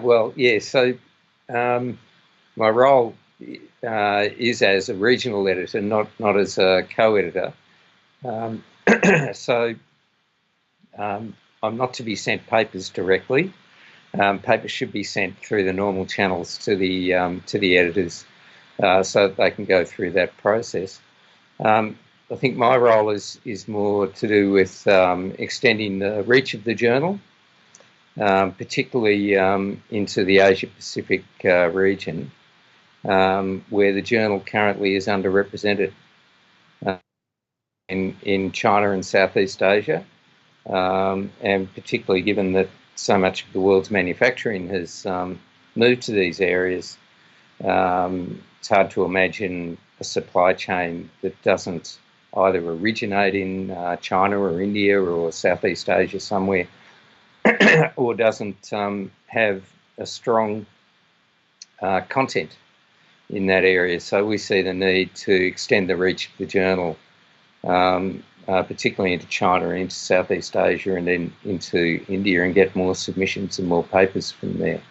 Well, yeah, so my role is as a regional editor, not as a co-editor. So I'm not to be sent papers directly. Papers should be sent through the normal channels to the editors, so that they can go through that process. I think my role is more to do with extending the reach of the journal, particularly into the Asia Pacific region, where the journal currently is underrepresented in China and Southeast Asia, and particularly given that so much of the world's manufacturing has moved to these areas. It's hard to imagine a supply chain that doesn't either originate in China or India or Southeast Asia somewhere, or doesn't have a strong content in that area. So we see the need to extend the reach of the journal, particularly into China and into Southeast Asia and then into India, and get more submissions and more papers from there.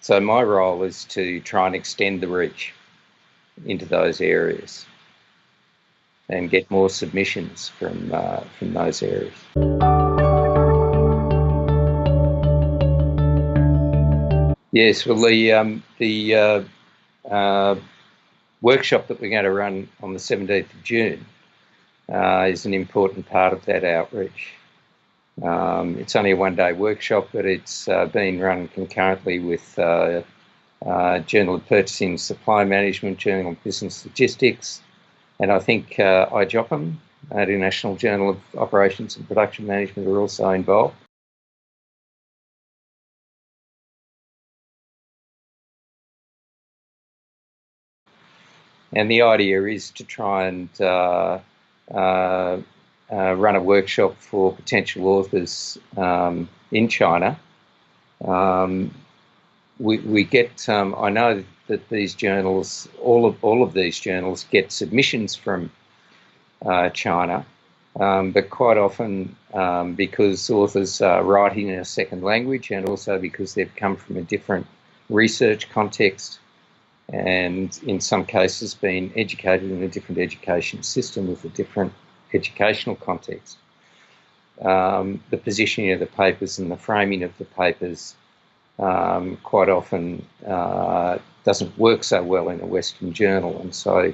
So my role is to try and extend the reach into those areas and get more submissions from those areas. Yes, well, the workshop that we're going to run on the 17th of June is an important part of that outreach. It's only a one-day workshop, but it's been run concurrently with Journal of Purchasing Supply Management, Journal of Business Logistics, and I think IJOPM, International Journal of Operations and Production Management, are also involved. And the idea is to try and run a workshop for potential authors in China. We get, I know that these journals, all of these journals get submissions from China, but quite often because authors are writing in a second language, and also because they've come from a different research context, and in some cases been educated in a different education system with a different educational context. The positioning of the papers and the framing of the papers quite often doesn't work so well in a Western journal, and so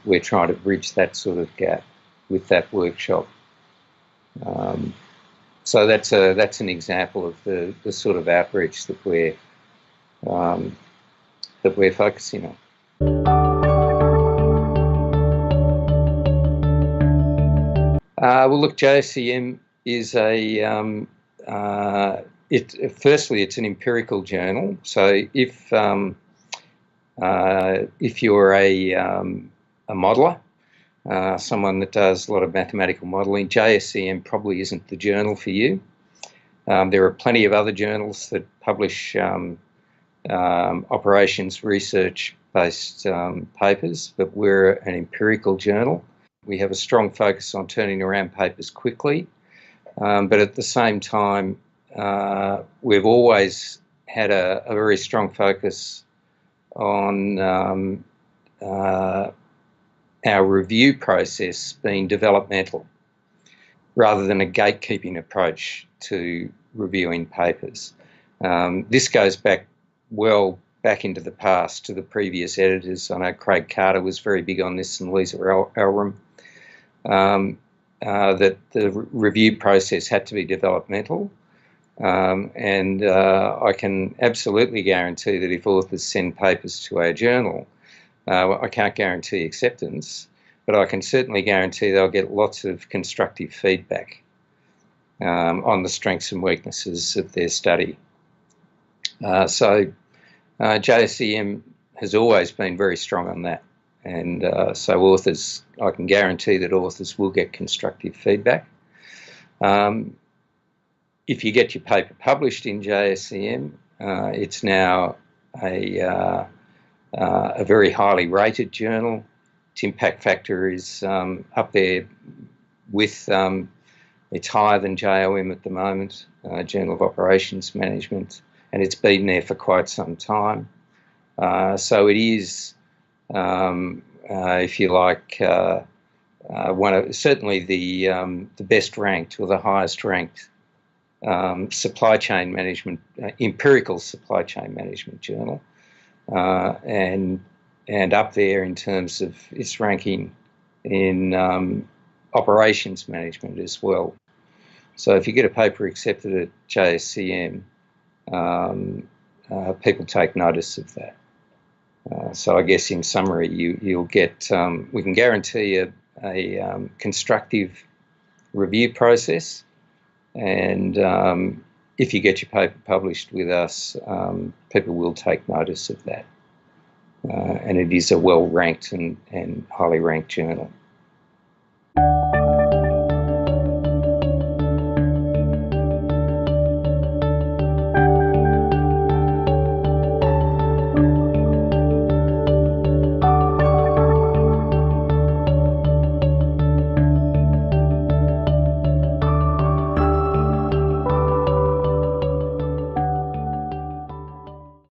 we're trying to bridge that sort of gap with that workshop. So that's an example of the sort of outreach that we're focusing on. Well, look, JSCM is firstly, it's an empirical journal. So if you're a modeller, someone that does a lot of mathematical modelling, JSCM probably isn't the journal for you. There are plenty of other journals that publish operations research-based papers, but we're an empirical journal. We have a strong focus on turning around papers quickly, but at the same time, we've always had a very strong focus on our review process being developmental rather than a gatekeeping approach to reviewing papers. This goes back into the past to the previous editors. I know Craig Carter was very big on this, and Lisa Elram, that the review process had to be developmental. And I can absolutely guarantee that if authors send papers to our journal, I can't guarantee acceptance, but I can certainly guarantee they'll get lots of constructive feedback on the strengths and weaknesses of their study. So JSCM has always been very strong on that, and so authors, I can guarantee that authors will get constructive feedback. If you get your paper published in JSCM, it's now a very highly rated journal. Its impact factor is up there with, it's higher than JOM at the moment, Journal of Operations Management, and it's been there for quite some time. So it is, if you like, certainly the best ranked or the highest ranked supply chain management, empirical supply chain management journal, and up there in terms of its ranking in operations management as well. So if you get a paper accepted at JSCM, people take notice of that. So I guess in summary, you'll get, we can guarantee a constructive review process, and if you get your paper published with us, people will take notice of that. And it is a well-ranked and highly ranked journal.